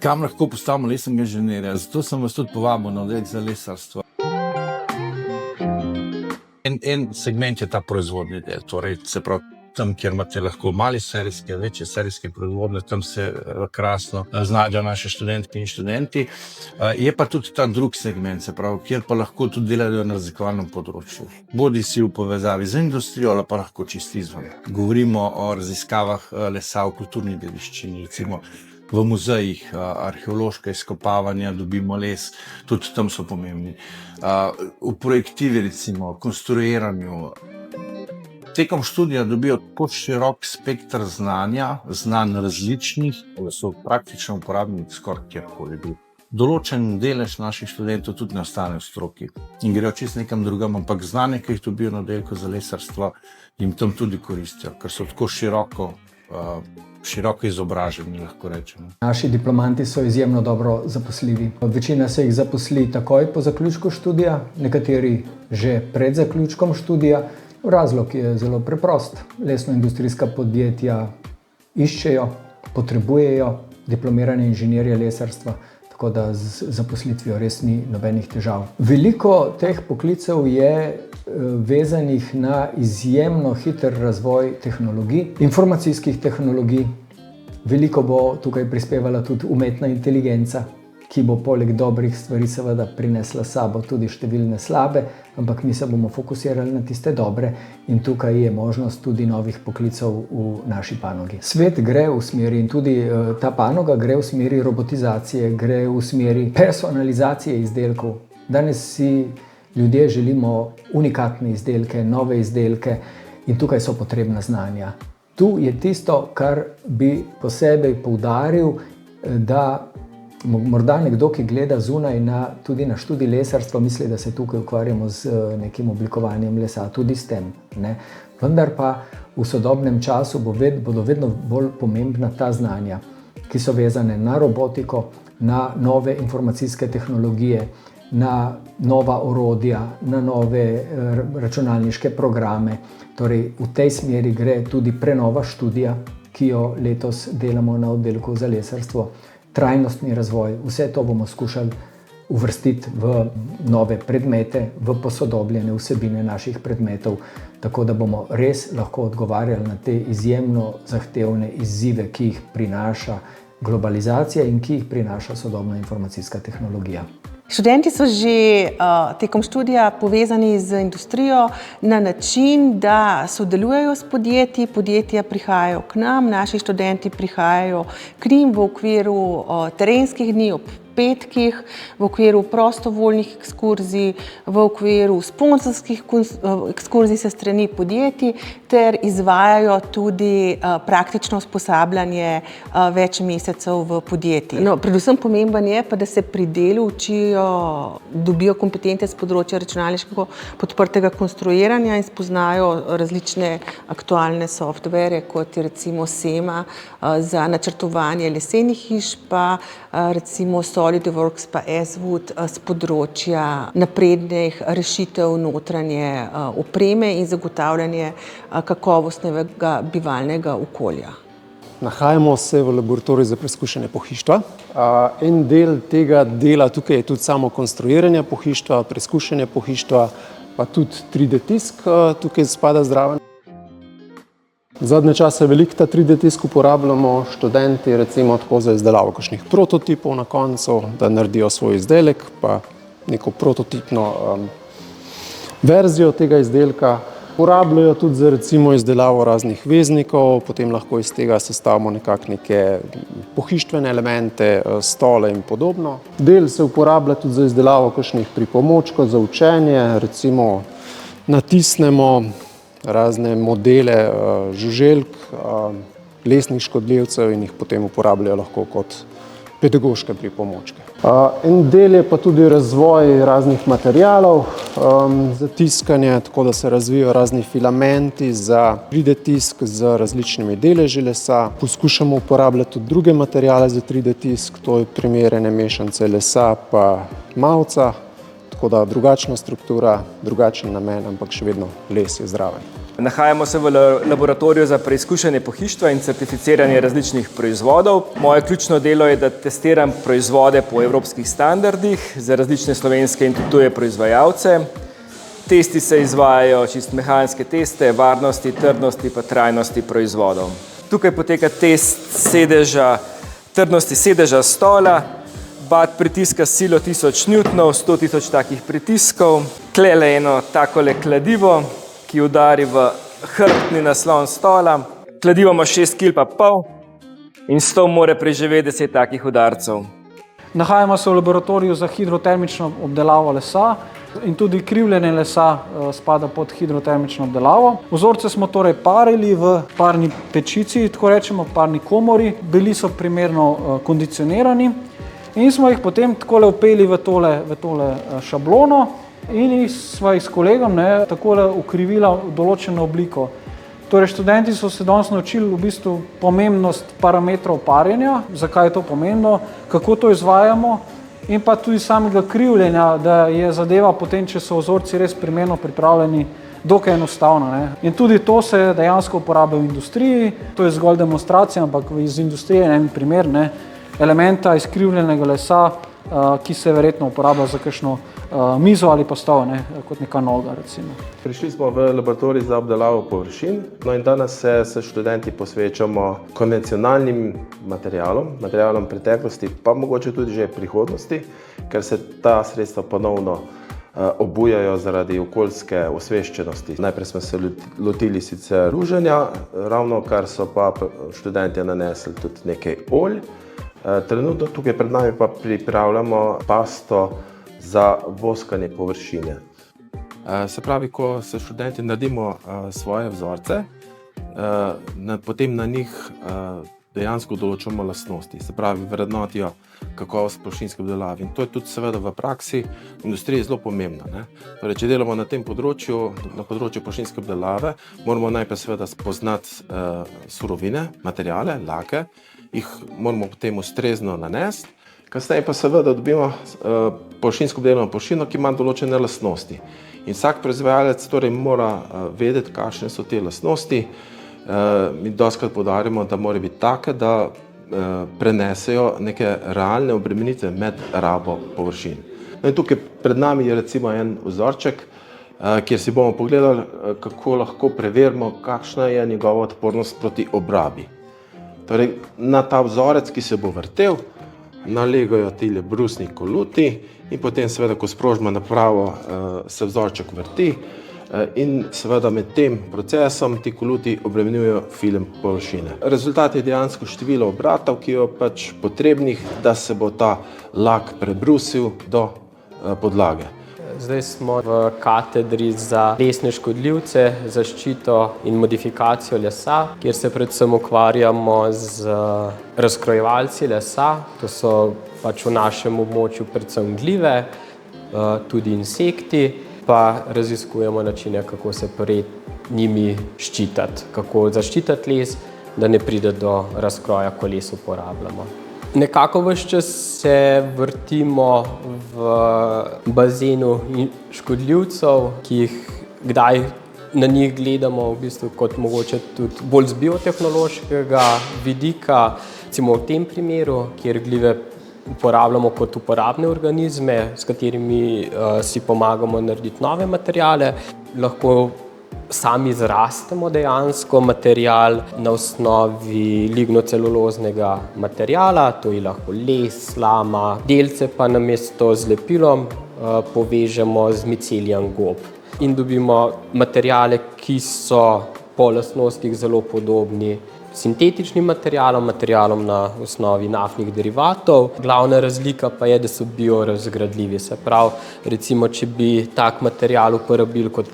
Kam lahko postavimo lesnega inženirja? Zato sem vas tudi povabil na oddelek za lesarstvo. En segment je ta proizvodni del, torej se pravi tam, kjer imate lahko mali serijske, večje serijske proizvodne, tam se krasno znajdejo naše študentke in študenti. Je pa tudi ta drug segment, se pravi, kjer pa lahko tudi delajo na raziskovalnem področju. Bodi si v povezavi z industrijo, ali pa lahko čisto izven. Govorimo o raziskavah lesa v kulturni dediščini, recimo v muzejih, arheološka izkopavanja, dobimo les, tudi tam so pomembni. V projektivi, recimo, konstruiranju. Tekom študija dobijo tako širok spekter znanja, znanj različnih, da so praktično uporabni skoraj kjerkoli. Določen delež naših študentov tudi ne ostane v stroki in grejo čisto nekam drugam, ampak znanje, ki jih dobijo na oddelku za lesarstvo, jim tam tudi koristijo, ker so tako široko izobraženi, lahko rečemo. Naši diplomanti so izjemno dobro zaposljivi. Večina se jih zaposli takoj po zaključku študija, nekateri že pred zaključkom študija. Razlog je zelo preprost. Lesnoindustrijska podjetja iščejo, potrebujejo diplomirane inženirje lesarstva, tako da z zaposlitvijo res ni nobenih težav. Veliko teh poklicev je vezanih na izjemno hiter razvoj tehnologij, informacijskih tehnologij. Veliko bo tukaj prispevala tudi umetna inteligenca, ki bo poleg dobrih stvari seveda prinesla s sabo tudi številne slabe, ampak mi se bomo fokusirali na tiste dobre in tukaj je možnost tudi novih poklicev v naši panogi. Svet gre v smeri in tudi ta panoga gre v smeri robotizacije, gre v smeri personalizacije izdelkov. Danes si ljudje želimo unikatne izdelke, nove izdelke in tukaj so potrebna znanja. Tu je tisto, kar bi posebej poudaril, da morda nekdo, ki gleda zunaj tudi na študij lesarstva, misli, da se tukaj ukvarjamo z nekim oblikovanjem lesa, tudi s tem. Ne? Vendar pa v sodobnem času bodo vedno bolj pomembna ta znanja, ki so vezane na robotiko, na nove informacijske tehnologije, na nova orodja, na nove računalniške programe. Torej, v tej smeri gre tudi prenova študija, ki jo letos delamo na oddelku za lesarstvo. Trajnostni razvoj, vse to bomo skušali uvrstiti v nove predmete, v posodobljene vsebine naših predmetov, tako da bomo res lahko odgovarjali na te izjemno zahtevne izzive, ki jih prinaša globalizacija in ki jih prinaša sodobna informacijska tehnologija. Študenti so že tekom študija povezani z industrijo na način, da sodelujejo s podjetji, podjetja prihajajo k nam, naši študenti prihajajo k njim v okviru terenskih dni ob petkih, v okviru prostovoljnih ekskurzij, v okviru sponzorskih ekskurzij se strani podjetij ter izvajajo tudi praktično usposabljanje več mesecev v podjetjih. No, predvsem pomemben je pa, da se pri delu učijo, dobijo kompetence z področja računalniškega podprtega konstruiranja in spoznajo različne aktualne softvere, kot je recimo SEMA za načrtovanje lesenih hiš, pa recimo SolidWorks pa Eswood z področja naprednih rešitev notranje opreme in zagotavljanje kakovostnega bivalnega okolja. Nahajamo se v laboratoriju za preizkušanje pohištva. En del tega dela tukaj je tudi samo konstruiranje pohištva, preizkušanje pohištva, pa tudi 3D tisk tukaj spada zraven. Zadnje čase veliko ta 3D tisk uporabljamo študenti, recimo tako za izdelavo kakšnih prototipov na koncu, da naredijo svoj izdelek, pa neko prototipno verzijo tega izdelka. Uporabljajo tudi za recimo izdelavo raznih veznikov, potem lahko iz tega sestavimo neke pohištvene elemente, stole in podobno. Del se uporablja tudi za izdelavo kakšnih pripomočkov za učenje, recimo natisnemo razne modele žuželk, lesnih škodljivcev in jih potem uporabljajo lahko kot pedagoške pripomočke. En del je pa tudi razvoj raznih materialov za tiskanje, tako da se razvijajo razni filamenti za 3D tisk z različnimi deleži lesa. Poskušamo uporabljati tudi druge materiale za 3D tisk, to je primerjene mešanice lesa pa mavca, tako da drugačna struktura, drugačen namen, ampak še vedno les je zraven. Nahajamo se v laboratoriju za preizkušanje pohištva in certificiranje različnih proizvodov. Moje ključno delo je, da testiram proizvode po evropskih standardih za različne slovenske in tuje proizvajalce. Testi se izvajajo čist mehanske teste, varnosti, trdnosti pa trajnosti proizvodov. Tukaj poteka test trdnosti sedeža stola, bat pritiska s silo 1000 newtonov, 100 000 takih pritiskov. Tlele eno takole kladivo, ki udari v hrbtni naslon stola. Kladivo ima 6,5 kg in stol mora preživeti 10 takih udarcev. Nahajamo se v laboratoriju za hidrotermično obdelavo lesa in tudi krivljenje lesa spada pod hidrotermično obdelavo. Vzorce smo torej parili v parni pečici, tako rečemo, parni komori. Bili so primerno kondicionirani in smo jih potem takole vpeli v tole šablono in sva jih s kolegom takole ukrivila v določeno obliko. Torej, študenti so se danes naučili v bistvu pomembnost parametrov parjenja, zakaj je to pomembno, kako to izvajamo in pa tudi samega krivljenja, da je zadeva potem, če so vzorci res primerno pripravljeni, dokaj enostavno. In tudi to se dejansko uporablja v industriji, to je zgolj demonstracija, ampak iz industrije je en primer elementa izkrivljenega lesa, ki se verjetno uporablja za kakšno mizo ali pa stol, kot neka noga recimo. Prišli smo v laboratorij za obdelavo površin, in danes se s študenti posvečamo konvencionalnim materialom preteklosti, pa mogoče tudi že prihodnosti, ker se ta sredstva ponovno obujajo zaradi okoljske osveščenosti. Najprej smo se lotili sicer ruženja, ravno kar so pa študenti nanesli tudi nekaj olj. Trenutno tukaj pred nami pa pripravljamo pasto za voskanje površine. Se pravi, ko se študenti naredimo svoje vzorce, potem na njih dejansko določamo lastnosti, se pravi, vrednotijo kakovost površinske obdelave. In to je tudi seveda v praksi v industriji zelo pomembno. Torej, če delamo na tem področju, na področju površinske obdelave, moramo najprej seveda spoznati surovine, materiale, lake, jih moramo potem ustrezno nanesti, kasneje pa seveda dobimo površinsko obdelano površino, ki ima določene lastnosti. In vsak proizvajalec torej mora vedeti, kakšne so te lastnosti. Mi dostikrat poudarjamo, da mora biti take, da prenesejo neke realne obremenitve med rabo površin. In tukaj pred nami je recimo en vzorček, kjer si bomo pogledali, kako lahko preverimo, kakšna je njegova odpornost proti obrabi. Torej, na ta vzorec, ki se bo vrtel, nalegajo tile brusni koluti in potem seveda, ko sprožimo napravo, se vzorček vrti in seveda med tem procesom ti koluti obremenjujejo film površine. Rezultat je dejansko število obratov, ki je pač potrebnih, da se bo ta lak prebrusil do podlage. Zdaj smo v katedri za lesne škodljivce, zaščito in modifikacijo lesa, kjer se predvsem ukvarjamo z razkrojevalci lesa. To so pač v našem območju predvsem glive, tudi insekti, pa raziskujemo načine, kako se pred njimi ščititi, kako zaščititi les, da ne pride do razkroja, ko les uporabljamo. Nekako ves čas se vrtimo v bazenu škodljivcev, ki jih kdaj na njih gledamo v bistvu kot mogoče tudi bolj z biotehnološkega vidika. Recimo v tem primeru, kjer glive uporabljamo kot uporabne organizme, s katerimi si pomagamo narediti nove materiale, lahko sami zrastemo dejansko material na osnovi lignoceluloznega materiala, to je lahko les, slama, delce pa namesto z lepilom povežemo z micelijem gob. In dobimo materiale, ki so po lastnostih zelo podobni sintetičnim materialom na osnovi naftnih derivatov. Glavna razlika pa je, da so biorazgradljivi. Se pravi, recimo, če bi tak material uporabili kot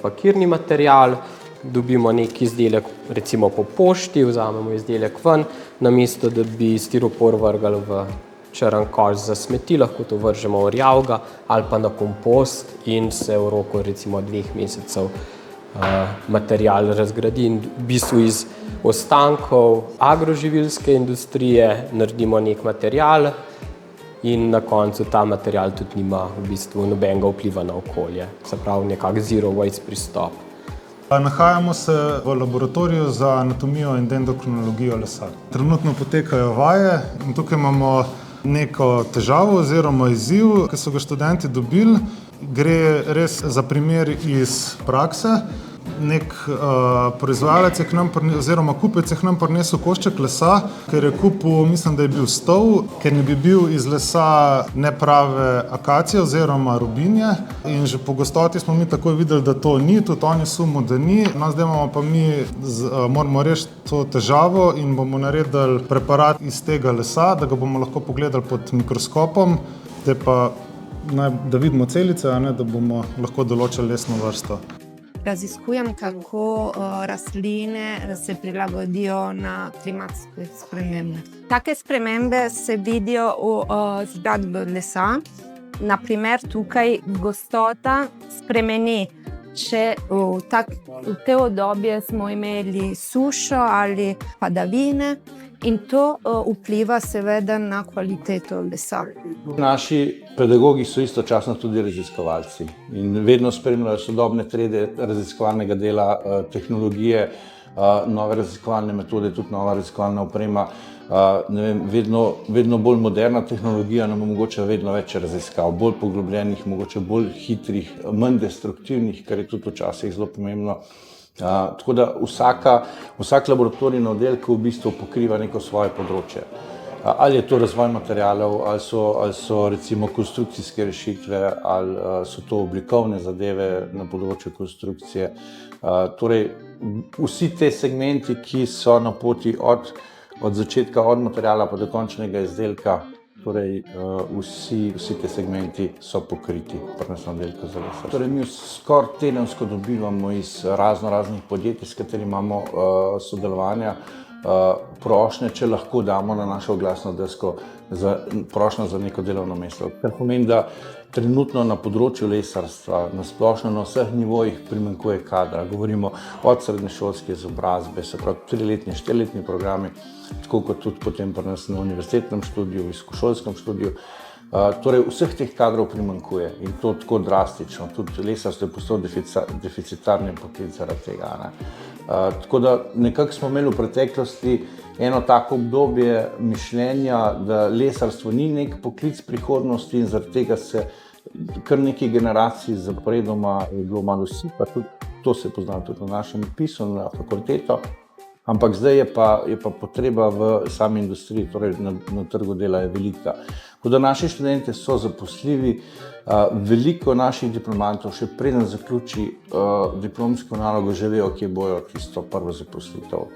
pakirni material, dobimo neki izdelek recimo po pošti, vzamemo izdelek ven, namesto da bi stiropor vrgali v črn koš za smeti, lahko to vržemo v rjavga ali pa na kompost in se v roku recimo 2 mesecev material razgradi in v bistvu iz ostankov agroživilske industrije naredimo nek material in na koncu ta material tudi nima v bistvu nobenega vpliva na okolje. Se pravi, nekak zero waste pristop. Nahajamo se v laboratoriju za anatomijo in dendrokronologijo lesa. Trenutno potekajo vaje in tukaj imamo neko težavo oziroma izziv, ki so ga študenti dobili. Gre res za primer iz prakse. Nek proizvajalec je k nam oziroma kupec je k nam prinesel košček lesa, ker je kupil, mislim, da je bil stol, ker ne bi bil iz lesa neprave akacije oziroma rubinje. In že po gostoti smo mi takoj videli, da to ni, tudi oni sumo, da ni. No, zdaj imamo pa mi, moramo rešiti to težavo in bomo naredili preparat iz tega lesa, da ga bomo lahko pogledali pod mikroskopom, da vidimo celice, a ne, da bomo lahko določili lesno vrsto. Raziskujem, kako rastline se prilagodijo na klimatske spremembe. Take spremembe se vidijo v zgradbi lesa. Naprimer, tukaj gostota spremeni. Če v te obdobje smo imeli sušo ali padavine, in to vpliva seveda na kvaliteto lesa. Naši pedagogi so istočasno tudi raziskovalci in vedno spremljajo sodobne trende raziskovalnega dela, tehnologije, nove raziskovalne metode, tudi nova raziskovalna oprema. Vedno bolj moderna tehnologija nam omogoča vedno več raziskav, bolj poglobljenih, mogoče bolj hitrih, manj destruktivnih, kar je tudi včasih zelo pomembno. Tako da vsak laboratorij na oddelku v bistvu pokriva neko svoje področje. Ali je to razvoj materialov, ali so recimo konstrukcijske rešitve, ali so to oblikovne zadeve na področju konstrukcije. Torej, vsi te segmenti, ki so na poti od začetka, od materiala pa do končnega izdelka, torej vsi te segmenti so pokriti pri nas na oddelku za les. Torej, mi skoraj tedensko dobivamo iz raznih podjetij, s katerimi imamo sodelovanja, prošnje, če lahko damo na našo oglasno desko prošnjo za neko delovno mesto. Kar pomeni, da trenutno na področju lesarstva, na splošno na vseh nivojih primanjkuje kadra. Govorimo od srednješolske izobrazbe, se pravi 3-letni, 4-letni programi, tako kot tudi potem pri nas na univerzitetnem študiju, visokošolskem študiju. Torej, vseh teh kadrov primanjkuje in to tako drastično. Tudi lesarstvo je postal deficitarni poklic zaradi tega, ne. Tako da nekako smo imeli v preteklosti eno tako obdobje mišljenja, da lesarstvo ni nek poklic prihodnosti in zaradi tega se kar nekaj generacij zaporedoma je bilo malo sipa, tudi to se pozna tudi na našem pisu, na fakulteto. Ampak zdaj je pa potreba v sami industriji, torej na trgu dela je velika. Tako da naši študenti so zaposljivi, veliko naših diplomantov še preden zaključi diplomsko nalogo že vejo, kje bojo tisto prvo zaposlitev.